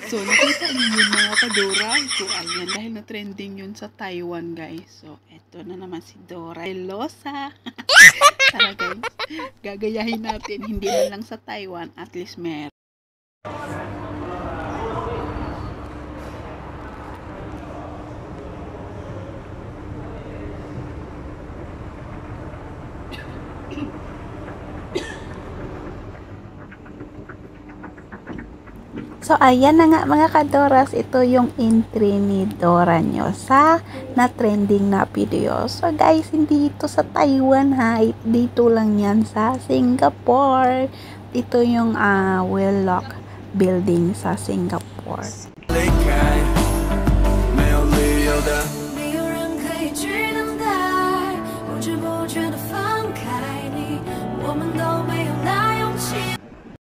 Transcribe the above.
So, nakita niyo yun mga kadora. So, ayan, dahil na-trending yun sa Taiwan, guys. So, eto na naman si Dora Elosa. Tara, guys. Gagayahin natin. Hindi man lang sa Taiwan, at least meron. So, ayan na nga mga kadoras, ito yung entry ni Dora nyo sa na-trending na video. So, guys, hindi ito sa Taiwan ha, dito lang yan sa Singapore. Ito yung Wheelock building sa Singapore.